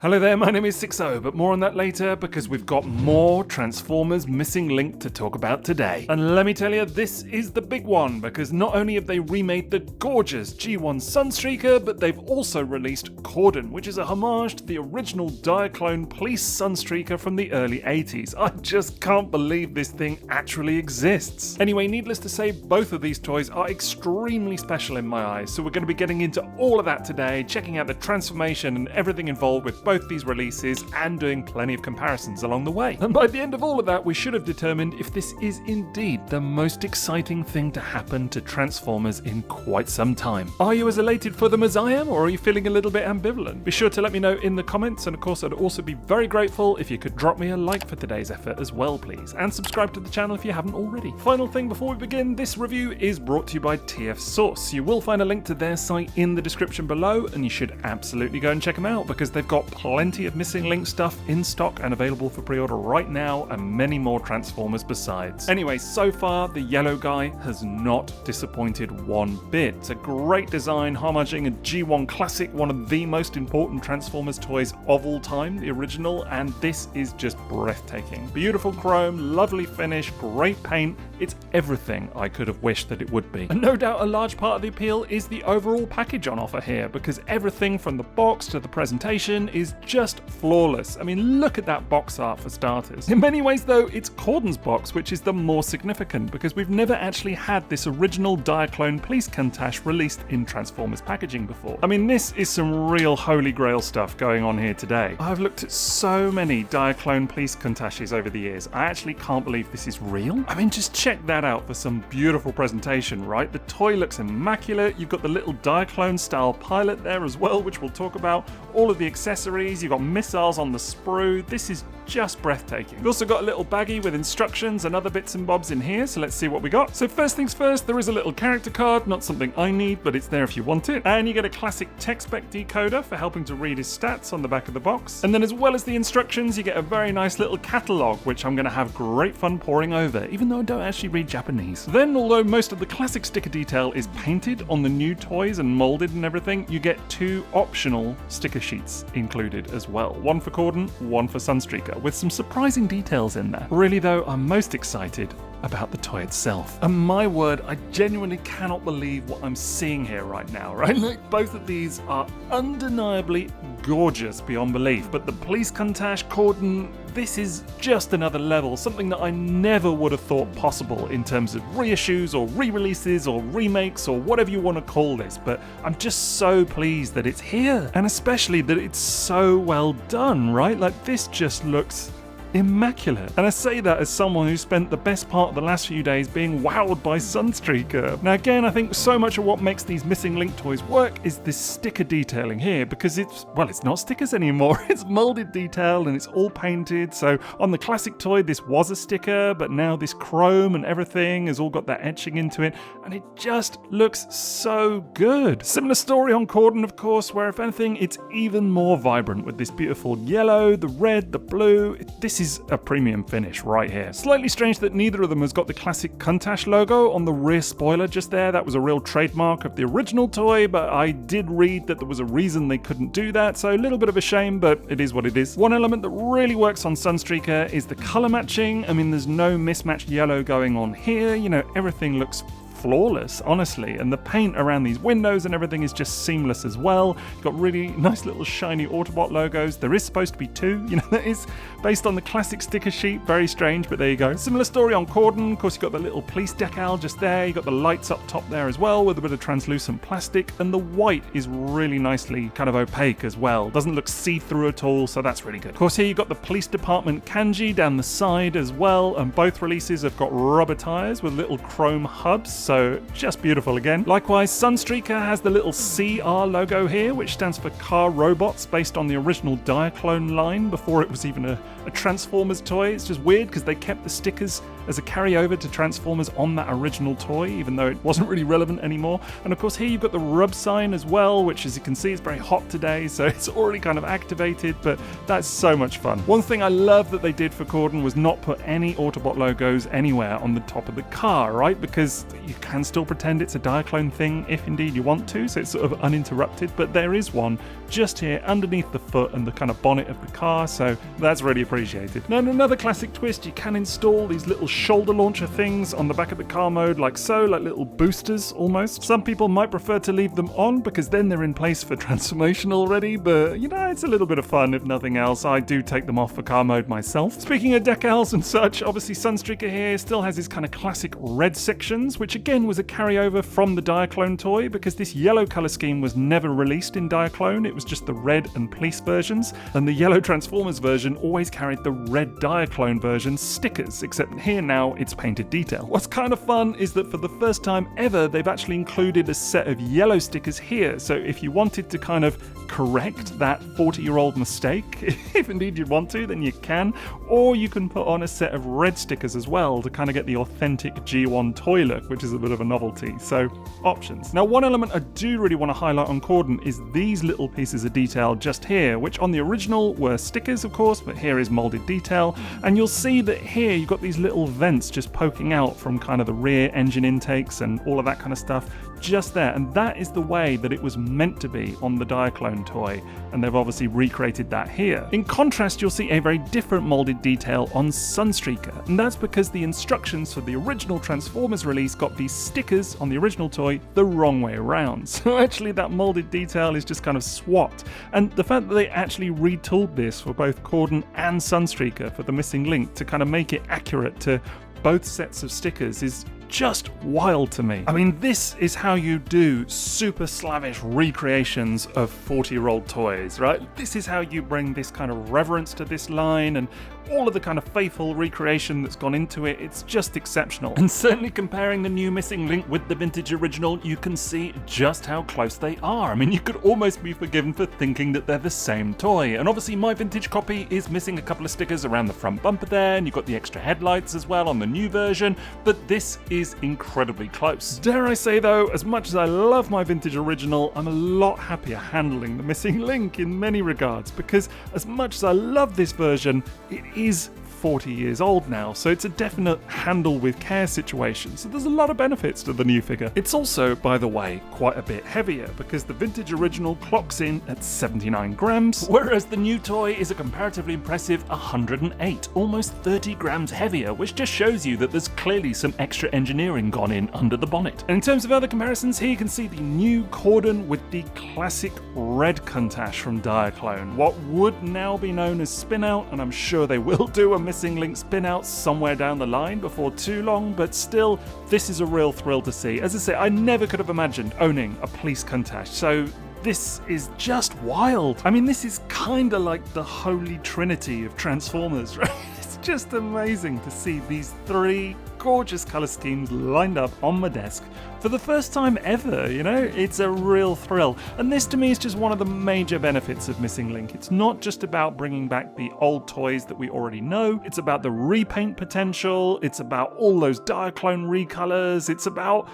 Hello there, my name is Sixo, but more on that later because we've got more Transformers Missing Link to talk about today. And let me tell you, this is the big one because not only have they remade the gorgeous G1 Sunstreaker, but they've also released Cordon, which is a homage to the original Diaclone police Sunstreaker from the early 80s. I just can't believe this thing actually exists. Anyway, needless to say, both of these toys are extremely special in my eyes, so we're going to be getting into all of that today, checking out the transformation and everything involved with both these releases and doing plenty of comparisons along the way. And by the end of all of that, we should have determined if this is indeed the most exciting thing to happen to Transformers in quite some time. Are you as elated for them as I am, or are you feeling a little bit ambivalent? Be sure to let me know in the comments, and of course I'd also be very grateful if you could drop me a like for today's effort as well, please, and subscribe to the channel if you haven't already. Final thing before we begin, this review is brought to you by TF Source. You will find a link to their site in the description below, and you should absolutely go and check them out because they've got plenty of Missing Link stuff in stock and available for pre-order right now, and many more Transformers besides. Anyway, so far the yellow guy has not disappointed one bit. It's a great design, homaging a G1 classic, one of the most important Transformers toys of all time, the original, and this is just breathtaking. Beautiful chrome, lovely finish, great paint. It's everything I could have wished that it would be. And no doubt a large part of the appeal is the overall package on offer here, because everything from the box to the presentation is just flawless. I mean, look at that box art for starters. In many ways though, it's Cordon's box which is the more significant, because we've never actually had this original Diaclone police Countach released in Transformers packaging before. I mean, this is some real holy grail stuff going on here today. I've looked at so many Diaclone police Countachs over the years. I actually can't believe this is real. I mean, just check that out for some beautiful presentation, right? The toy looks immaculate. You've got the little Diaclone style pilot there as well, which we'll talk about. All of the accessories, you've got missiles on the sprue. This is just breathtaking. We've also got a little baggie with instructions and other bits and bobs in here, so let's see what we got. So first things first, there is a little character card, not something I need, but it's there if you want it. And you get a classic tech spec decoder for helping to read his stats on the back of the box. And then as well as the instructions, you get a very nice little catalog, which I'm going to have great fun poring over, even though I don't actually read Japanese. Then, although most of the classic sticker detail is painted on the new toys and molded and everything, you get two optional sticker sheets included as well. One for Cordon, one for Sunstreaker, with some surprising details in there. Really though, I'm most excited about the toy itself. And my word, I genuinely cannot believe what I'm seeing here right now, right? Like, both of these are undeniably gorgeous beyond belief, but the police Countach, Cordon, this is just another level, something that I never would have thought possible in terms of reissues or re-releases or remakes or whatever you want to call this, but I'm just so pleased that it's here, and especially that it's so well done, right? Like, this just looks immaculate. And I say that as someone who spent the best part of the last few days being wowed by Sunstreaker. Now again, I think so much of what makes these Missing Link toys work is this sticker detailing here, because it's not stickers anymore, it's molded detail and it's all painted. So on the classic toy, this was a sticker, but now this chrome and everything has all got that etching into it, and it just looks so good. Similar story on Cordon, of course, where if anything, it's even more vibrant with this beautiful yellow, the red, the blue. This is a premium finish right here. Slightly strange that neither of them has got the classic Countach logo on the rear spoiler just there. That was a real trademark of the original toy, but I did read that there was a reason they couldn't do that, so a little bit of a shame, but it is what it is. One element that really works on Sunstreaker is the color matching. I mean, there's no mismatched yellow going on here. You know, everything looks flawless, honestly, and the paint around these windows and everything is just seamless as well. You've got really nice little shiny Autobot logos. There is supposed to be two, you know, that is based on the classic sticker sheet. Very strange, but there you go. Similar story on Cordon. Of course, you've got the little police decal just there. You've got the lights up top there as well with a bit of translucent plastic, and the white is really nicely kind of opaque as well. Doesn't look see-through at all, so that's really good. Of course, here you've got the police department kanji down the side as well, and both releases have got rubber tires with little chrome hubs, so just beautiful again. Likewise, Sunstreaker has the little CR logo here, which stands for Car Robots, based on the original Diaclone line before it was even a Transformers toy. It's just weird because they kept the stickers as a carryover to Transformers on that original toy, even though it wasn't really relevant anymore. And of course, here you've got the rub sign as well, which, as you can see, is very hot today, so it's already kind of activated, but that's so much fun. One thing I love that they did for Cordon was not put any Autobot logos anywhere on the top of the car, right? Because you can still pretend it's a Diaclone thing if indeed you want to, so it's sort of uninterrupted, but there is one just here underneath the foot and the kind of bonnet of the car, so that's really appreciated. Now, another classic twist, you can install these little shoulder launcher things on the back of the car mode like so, like little boosters almost. Some people might prefer to leave them on because then they're in place for transformation already, but you know, it's a little bit of fun if nothing else. I do take them off for car mode myself. Speaking of decals and such, obviously Sunstreaker here still has his kind of classic red sections, which again was a carryover from the Diaclone toy because this yellow colour scheme was never released in Diaclone. It was just the red and police versions, and the yellow Transformers version always carried the red Diaclone version stickers, except here now it's painted detail. What's kind of fun is that for the first time ever they've actually included a set of yellow stickers here, so if you wanted to kind of correct that 40-year-old mistake, if indeed you'd want to, then you can, or you can put on a set of red stickers as well to kind of get the authentic G1 toy look, which is a bit of a novelty, so options. Now, one element I do really want to highlight on Cordon is these little pieces of detail just here, which on the original were stickers of course, but here is molded detail, and you'll see that here you've got these little vents just poking out from kind of the rear engine intakes and all of that kind of stuff just there, and that is the way that it was meant to be on the Diaclone toy, and they've obviously recreated that here. In contrast, you'll see a very different molded detail on Sunstreaker, and that's because the instructions for the original Transformers release got these stickers on the original toy the wrong way around. So actually that molded detail is just kind of swapped, and the fact that they actually retooled this for both Cordon and Sunstreaker for the Missing Link to kind of make it accurate to both sets of stickers is just wild to me. I mean, this is how you do super slavish recreations of 40-year-old toys, right? This is how you bring this kind of reverence to this line and all of the kind of faithful recreation that's gone into it. It's just exceptional. And certainly comparing the new Missing Link with the vintage original, you can see just how close they are. I mean, you could almost be forgiven for thinking that they're the same toy. And obviously my vintage copy is missing a couple of stickers around the front bumper there, and you've got the extra headlights as well on the new version, but this is incredibly close. Dare I say though, as much as I love my vintage original, I'm a lot happier handling the Missing Link in many regards, because as much as I love this version, it is 40 years old now, so it's a definite handle with care situation, so there's a lot of benefits to the new figure. It's also, by the way, quite a bit heavier, because the vintage original clocks in at 79 grams, whereas the new toy is a comparatively impressive 108, almost 30 grams heavier, which just shows you that there's clearly some extra engineering gone in under the bonnet. And in terms of other comparisons, here you can see the new Cordon with the classic red Countach from Diaclone, what would now be known as Spin Out, and I'm sure they will do a Missing Link spin out somewhere down the line before too long, but still, this is a real thrill to see. As I say, I never could have imagined owning a police Countach, so this is just wild. I mean, this is kind of like the holy trinity of Transformers, right? It's just amazing to see these three gorgeous colour schemes lined up on my desk for the first time ever, you know? It's a real thrill. And this to me is just one of the major benefits of Missing Link. It's not just about bringing back the old toys that we already know, it's about the repaint potential, it's about all those Diaclone recolors, it's about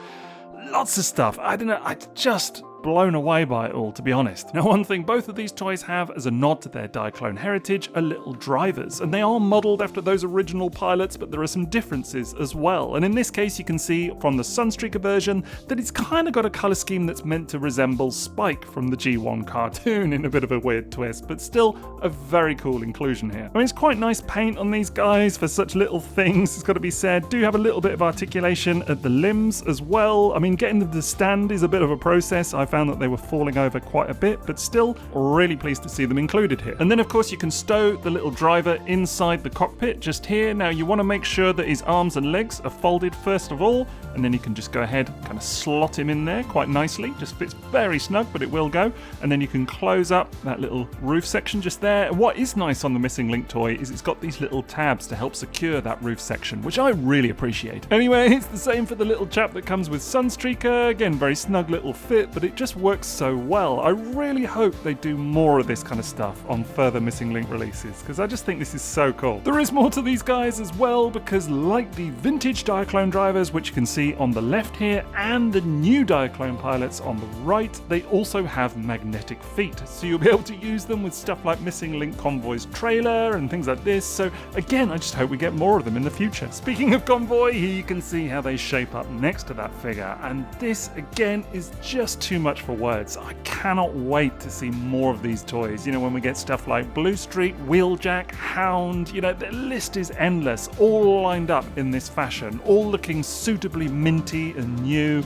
lots of stuff. I don't know, I just blown away by it all, to be honest. Now, one thing both of these toys have as a nod to their Diaclone heritage are little drivers, and they are modelled after those original pilots, but there are some differences as well. And in this case, you can see from the Sunstreaker version that it's kind of got a colour scheme that's meant to resemble Spike from the G1 cartoon in a bit of a weird twist, but still a very cool inclusion here. I mean, it's quite nice paint on these guys for such little things, it's got to be said. Do have a little bit of articulation at the limbs as well. I mean, getting them to stand is a bit of a process. I found that they were falling over quite a bit, but still really pleased to see them included here. And then of course you can stow the little driver inside the cockpit just here. Now you want to make sure that his arms and legs are folded first of all, and then you can just go ahead, kind of slot him in there quite nicely. Just fits very snug, but it will go. And then you can close up that little roof section just there. What is nice on the Missing Link toy is it's got these little tabs to help secure that roof section, which I really appreciate. Anyway, it's the same for the little chap that comes with Sunstreaker. Again, very snug little fit, but it just just works so well. I really hope they do more of this kind of stuff on further Missing Link releases, because I just think this is so cool. There is more to these guys as well, because like the vintage Diaclone drivers, which you can see on the left here, and the new Diaclone pilots on the right, they also have magnetic feet. So you'll be able to use them with stuff like Missing Link Convoy's trailer and things like this. So again, I just hope we get more of them in the future. Speaking of Convoy, here you can see how they shape up next to that figure. And this again is just too much for words. I cannot wait to see more of these toys. You know, when we get stuff like Blue Streak, Wheeljack, Hound, you know, the list is endless, all lined up in this fashion, all looking suitably minty and new.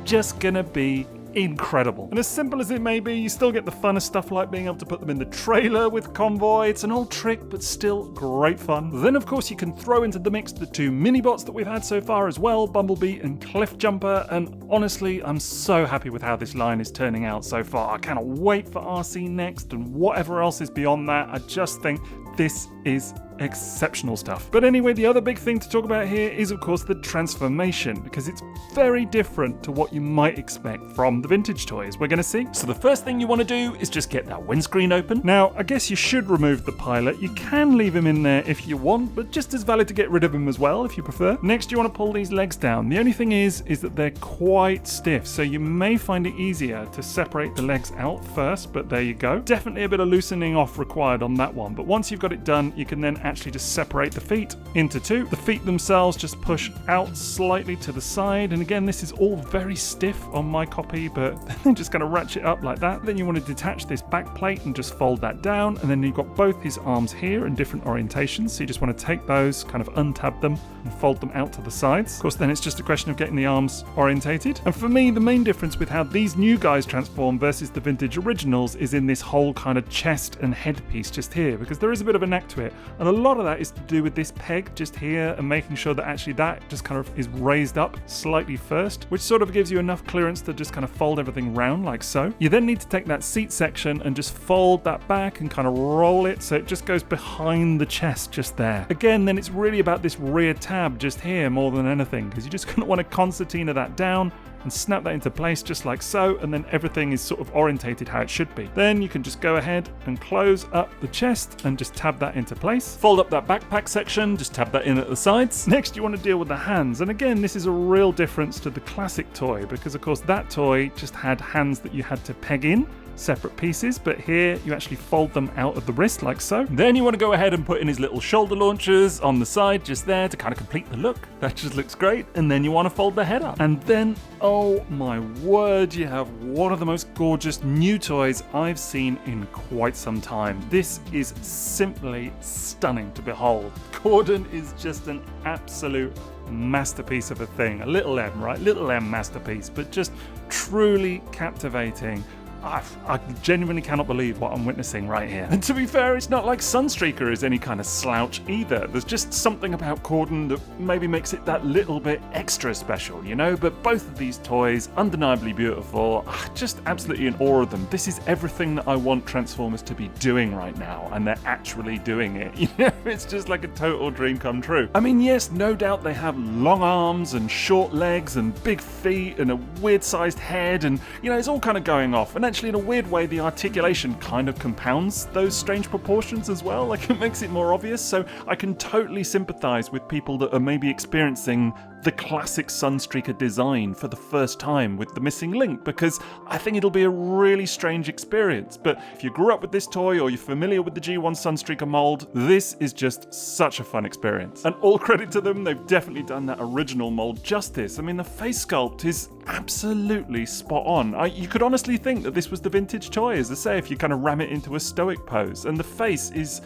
Just gonna be incredible. And as simple as it may be, you still get the fun of stuff like being able to put them in the trailer with Convoy. It's an old trick, but still great fun. Then of course you can throw into the mix the two mini-bots that we've had so far as well, Bumblebee and Cliffjumper, and honestly, I'm so happy with how this line is turning out so far. I cannot wait for RC next and whatever else is beyond that. I just think this is exceptional stuff. But anyway, the other big thing to talk about here is of course the transformation, because it's very different to what you might expect from the vintage toys we're going to see. So the first thing you want to do is just get that windscreen open. Now, I guess you should remove the pilot. You can leave him in there if you want, but just as valid to get rid of him as well if you prefer. Next, you want to pull these legs down. The only thing is that they're quite stiff, so you may find it easier to separate the legs out first, but there you go. Definitely a bit of loosening off required on that one, but once you've got it done, you can then actually just separate the feet into two. The feet themselves just push out slightly to the side, and again, this is all very stiff on my copy, but then just kind of ratchet up like that. Then you want to detach this back plate and just fold that down, and then you've got both his arms here in different orientations, so you just want to take those, kind of untab them and fold them out to the sides. Of course, then it's just a question of getting the arms orientated. And for me, the main difference with how these new guys transform versus the vintage originals is in this whole kind of chest and headpiece just here, because there is a bit of a knack to it, and a lot of that is to do with this peg just here and making sure that actually that just kind of is raised up slightly first, which sort of gives you enough clearance to just kind of fold everything round like so. You then need to take that seat section and just fold that back and kind of roll it so it just goes behind the chest just there. Again, then it's really about this rear tab just here more than anything, because you just kind of want to concertina that down and snap that into place just like so, and then everything is sort of orientated how it should be. Then you can just go ahead and close up the chest and just tab that into place. Fold up that backpack section, just tab that in at the sides. Next, you want to deal with the hands, and again, this is a real difference to the classic toy, because of course that toy just had hands that you had to peg in, separate pieces, but here you actually fold them out of the wrist like so. Then you want to go ahead and put in his little shoulder launchers on the side just there to kind of complete the look. That just looks great. And then you want to fold the head up. And then, oh my word, you have one of the most gorgeous new toys I've seen in quite some time. This is simply stunning to behold. Cordon is just an absolute masterpiece of a thing. A little M, right? Little M masterpiece, but just truly captivating. I genuinely cannot believe what I'm witnessing right here. And to be fair, it's not like Sunstreaker is any kind of slouch either. There's just something about Cordon that maybe makes it that little bit extra special, you know? But both of these toys, undeniably beautiful, just absolutely in awe of them. This is everything that I want Transformers to be doing right now, and they're actually doing it. You know, it's just like a total dream come true. I mean, yes, no doubt they have long arms and short legs and big feet and a weird-sized head, and, you know, it's all kind of going off. And actually, in a weird way, the articulation kind of compounds those strange proportions as well. Like, it makes it more obvious. So I can totally sympathize with people that are maybe experiencing the classic Sunstreaker design for the first time with the Missing Link, because I think it'll be a really strange experience. But if you grew up with this toy or you're familiar with the G1 Sunstreaker mold, this is just such a fun experience. And all credit to them, they've definitely done that original mold justice. I mean, the face sculpt is absolutely spot on. You could honestly think that this was the vintage toy, as I say, if you kind of ram it into a stoic pose. And the face is,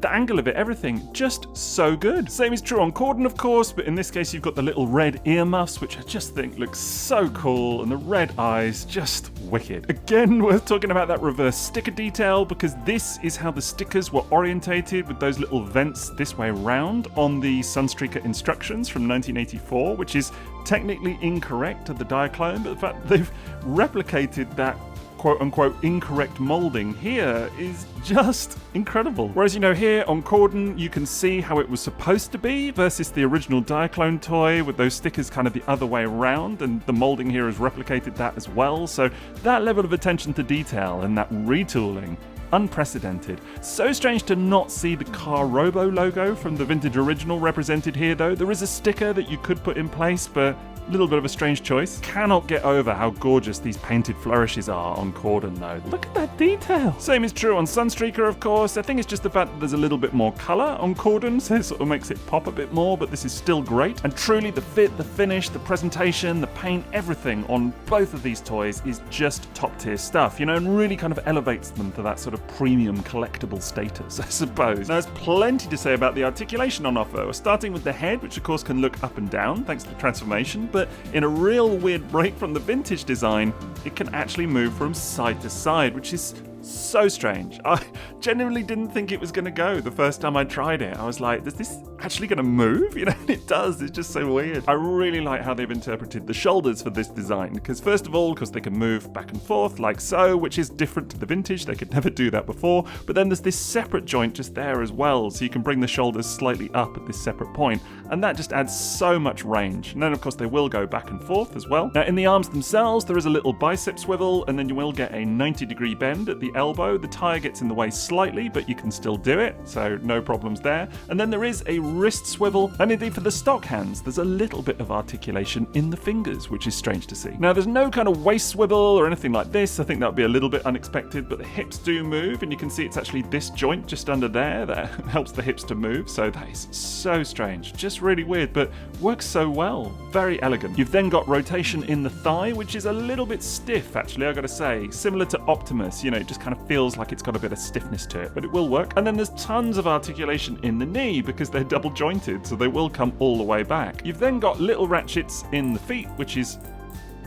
the angle of it, everything, just so good. Same is true on Cordon, of course, but in this case you've got the little red earmuffs, which I just think look so cool, and the red eyes, just wicked. Again, worth talking about that reverse sticker detail, because this is how the stickers were orientated, with those little vents this way round on the Sunstreaker instructions from 1984, which is technically incorrect to the Diaclone, but the fact they've replicated that quote-unquote incorrect molding here is just incredible. Whereas, you know, here on Cordon, you can see how it was supposed to be versus the original Diaclone toy with those stickers kind of the other way around, and the molding here has replicated that as well. So that level of attention to detail and that retooling, unprecedented. So strange to not see the Car Robo logo from the vintage original represented here though. There is a sticker that you could put in place, but a little bit of a strange choice. Cannot get over how gorgeous these painted flourishes are on Cordon though. Look at that detail. Same is true on Sunstreaker, of course. I think it's just the fact that there's a little bit more colour on Cordon, so it sort of makes it pop a bit more, but this is still great. And truly the fit, the finish, the presentation, the paint, everything on both of these toys is just top tier stuff, you know, and really kind of elevates them to that sort of premium collectible status, I suppose. Now, there's plenty to say about the articulation on offer, starting with the head, which of course can look up and down thanks to the transformation, but in a real weird break from the vintage design, it can actually move from side to side, which is so strange. I genuinely didn't think it was going to go the first time I tried it. I was like, is this actually going to move? You know, and it does. It's just so weird. I really like how they've interpreted the shoulders for this design, because first of all, because they can move back and forth like so, which is different to the vintage. They could never do that before. But then there's this separate joint just there as well, so you can bring the shoulders slightly up at this separate point, and that just adds so much range. And then of course they will go back and forth as well. Now in the arms themselves, there is a little bicep swivel, and then you will get a 90-degree bend at the elbow. The tire gets in the way slightly, but you can still do it, so no problems there. And then there is a wrist swivel, and indeed for the stock hands, there's a little bit of articulation in the fingers, which is strange to see. Now there's no kind of waist swivel or anything like this. I think that would be a little bit unexpected, but the hips do move, and you can see it's actually this joint just under there that helps the hips to move, so that is so strange. Just really weird, but works so well. Very elegant. You've then got rotation in the thigh, which is a little bit stiff, actually, I gotta say. Similar to Optimus, you know, it just kind of feels like it's got a bit of stiffness to it, but it will work. And then there's tons of articulation in the knee because they're double jointed, so they will come all the way back. You've then got little ratchets in the feet, which is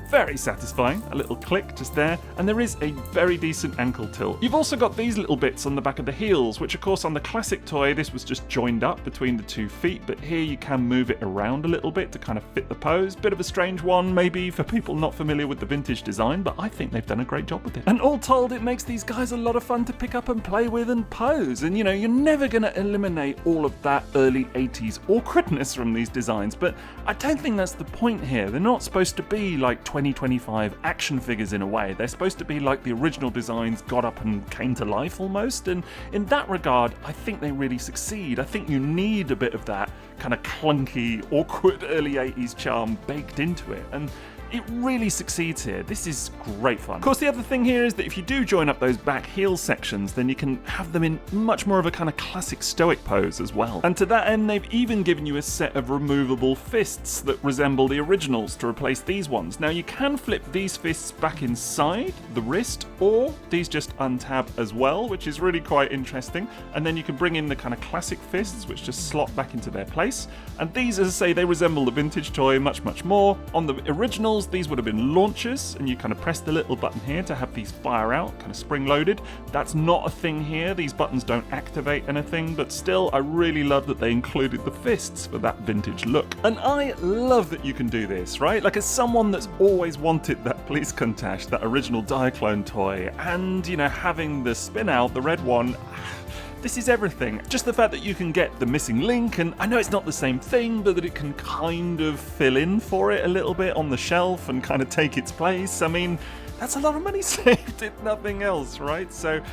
very satisfying. A little click just there, and there is a very decent ankle tilt. You've also got these little bits on the back of the heels, which of course on the classic toy this was just joined up between the 2 feet, but here you can move it around a little bit to kind of fit the pose. Bit of a strange one maybe for people not familiar with the vintage design, but I think they've done a great job with it. And all told, it makes these guys a lot of fun to pick up and play with and pose. And you know, you're never going to eliminate all of that early 80s awkwardness from these designs, but I don't think that's the point here. They're not supposed to be like 2025 action figures in a way. They're supposed to be like the original designs got up and came to life almost, and in that regard I think they really succeed. I think you need a bit of that kind of clunky, awkward early 80s charm baked into it, and it really succeeds here. This is great fun. Of course, the other thing here is that if you do join up those back heel sections, then you can have them in much more of a kind of classic stoic pose as well. And to that end, they've even given you a set of removable fists that resemble the originals to replace these ones. Now, you can flip these fists back inside the wrist, or these just untab as well, which is really quite interesting. And then you can bring in the kind of classic fists, which just slot back into their place. And these, as I say, they resemble the vintage toy much, much more. On the originals, these would have been launchers, and you kind of press the little button here to have these fire out, kind of spring-loaded. That's not a thing here. These buttons don't activate anything, but still, I really love that they included the fists for that vintage look. And I love that you can do this, right? Like, as someone that's always wanted that Police Countach, that original Diaclone toy, and, you know, having the spin-out, the red one, this is everything. Just the fact that you can get the missing link, and I know it's not the same thing, but that it can kind of fill in for it a little bit on the shelf and kind of take its place. I mean, that's a lot of money saved if nothing else, right? So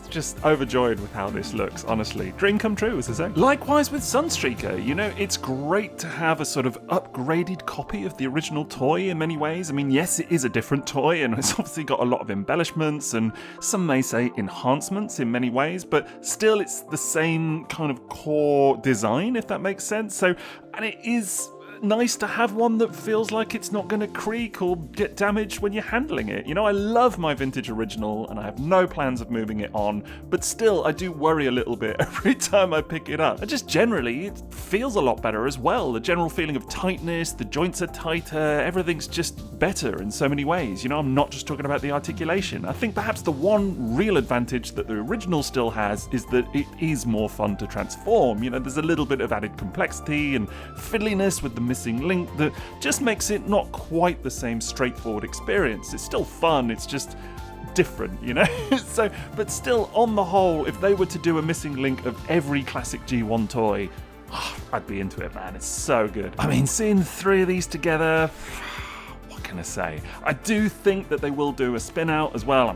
just overjoyed with how this looks, honestly. Dream come true, as I say. Likewise with Sunstreaker, you know, it's great to have a sort of upgraded copy of the original toy in many ways. I mean, yes, it is a different toy, and it's obviously got a lot of embellishments, and some may say enhancements in many ways, but still it's the same kind of core design, if that makes sense. So, and it is nice to have one that feels like it's not going to creak or get damaged when you're handling it. You know, I love my vintage original and I have no plans of moving it on, but still I do worry a little bit every time I pick it up. And just generally, it feels a lot better as well. The general feeling of tightness, the joints are tighter, everything's just better in so many ways. You know, I'm not just talking about the articulation. I think perhaps the one real advantage that the original still has is that it is more fun to transform. You know, there's a little bit of added complexity and fiddliness with the missing link that just makes it not quite the same straightforward experience. It's still fun, it's just different, you know? So, but still, on the whole, if they were to do a Missing Link of every classic G1 toy, I'd be into it, man. It's so good. I mean, seeing the three of these together, what can I say? I do think that they will do a spin out as well. I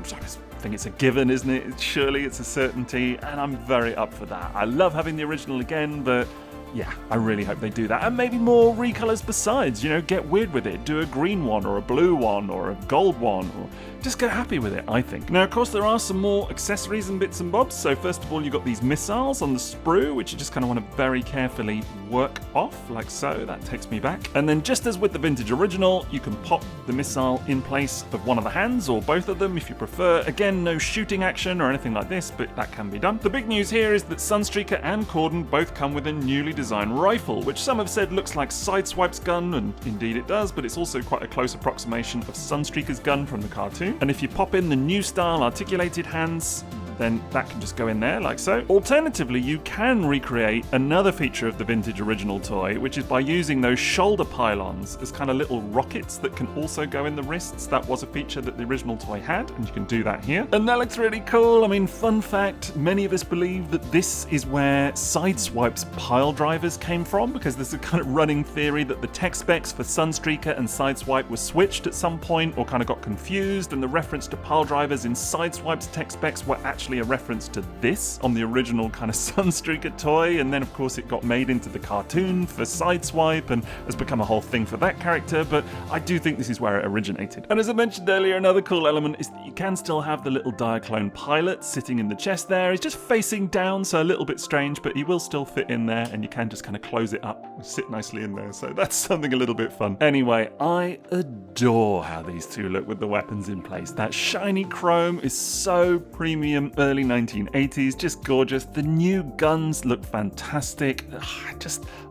think it's a given, isn't it? Surely it's a certainty, and I'm very up for that. I love having the original again, but yeah, I really hope they do that. And maybe more recolors besides, you know, get weird with it. Do a green one or a blue one or a gold one, or just get happy with it, I think. Now, of course, there are some more accessories and bits and bobs. So first of all, you've got these missiles on the sprue, which you just kind of want to very carefully work off, like so. That takes me back. And then just as with the vintage original, you can pop the missile in place of one of the hands or both of them if you prefer. Again, no shooting action or anything like this, but that can be done. The big news here is that Sunstreaker and Cordon both come with a newly designed rifle, which some have said looks like Sideswipe's gun, and indeed it does, but it's also quite a close approximation of Sunstreaker's gun from the cartoon. And if you pop in the new style articulated hands, then that can just go in there like so. Alternatively, you can recreate another feature of the vintage original toy, which is by using those shoulder pylons as kind of little rockets that can also go in the wrists. That was a feature that the original toy had, and you can do that here. And that looks really cool. I mean, fun fact, many of us believe that this is where Sideswipe's pile drivers came from, because there's a kind of running theory that the tech specs for Sunstreaker and Sideswipe were switched at some point or kind of got confused, and the reference to pile drivers in Sideswipe's tech specs were actually a reference to this on the original kind of Sunstreaker toy, and then of course it got made into the cartoon for Sideswipe and has become a whole thing for that character, but I do think this is where it originated. And as I mentioned earlier, another cool element is that you can still have the little Diaclone pilot sitting in the chest there. He's just facing down, so a little bit strange, but he will still fit in there, and you can just kind of close it up and sit nicely in there, so that's something a little bit fun. Anyway, I adore how these two look with the weapons in place. That shiny chrome is so premium, early 1980s, just gorgeous. The new guns look fantastic.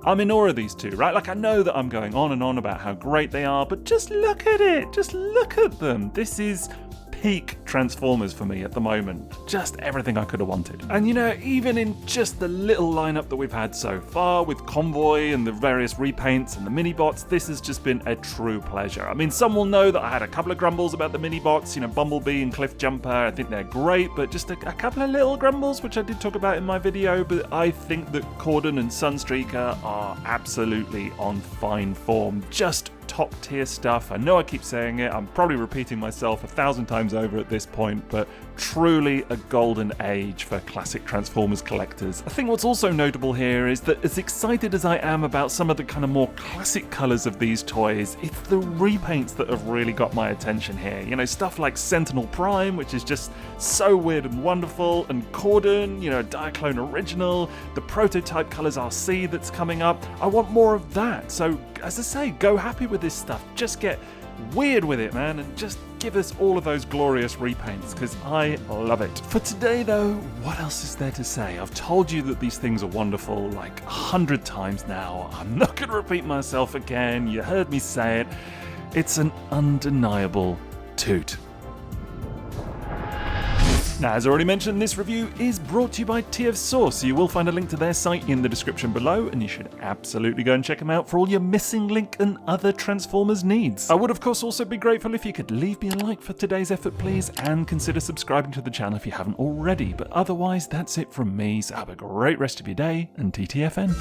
I'm in awe of these two, right? Like, I know that I'm going on and on about how great they are, but just look at it. Just look at them. This is peak Transformers for me at the moment. Just everything I could have wanted. And you know, even in just the little lineup that we've had so far with Convoy and the various repaints and the mini-bots, this has just been a true pleasure. I mean, some will know that I had a couple of grumbles about the mini-bots, you know, Bumblebee and Cliff Jumper. I think they're great, but just a couple of little grumbles, which I did talk about in my video, but I think that Cordon and Sunstreaker are absolutely on fine form. Just top tier stuff. I know I keep saying it, I'm probably repeating myself 1,000 times over at this point, but truly a golden age for classic Transformers collectors. I think what's also notable here is that as excited as I am about some of the kind of more classic colours of these toys, it's the repaints that have really got my attention here. You know, stuff like Sentinel Prime, which is just so weird and wonderful, and Cordon, you know, Diaclone original, the prototype colours RC that's coming up. I want more of that. So, as I say, go happy with this stuff. Just get weird with it, man, and just give us all of those glorious repaints, because I love it. For today, though, what else is there to say? I've told you that these things are wonderful like 100 times now. I'm not going to repeat myself again. You heard me say it. It's an undeniable toot. Now, as already mentioned, this review is brought to you by TF Source, so you will find a link to their site in the description below, and you should absolutely go and check them out for all your Missing Link and other Transformers needs. I would, of course, also be grateful if you could leave me a like for today's effort, please, and consider subscribing to the channel if you haven't already. But otherwise, that's it from me, so have a great rest of your day, and TTFN.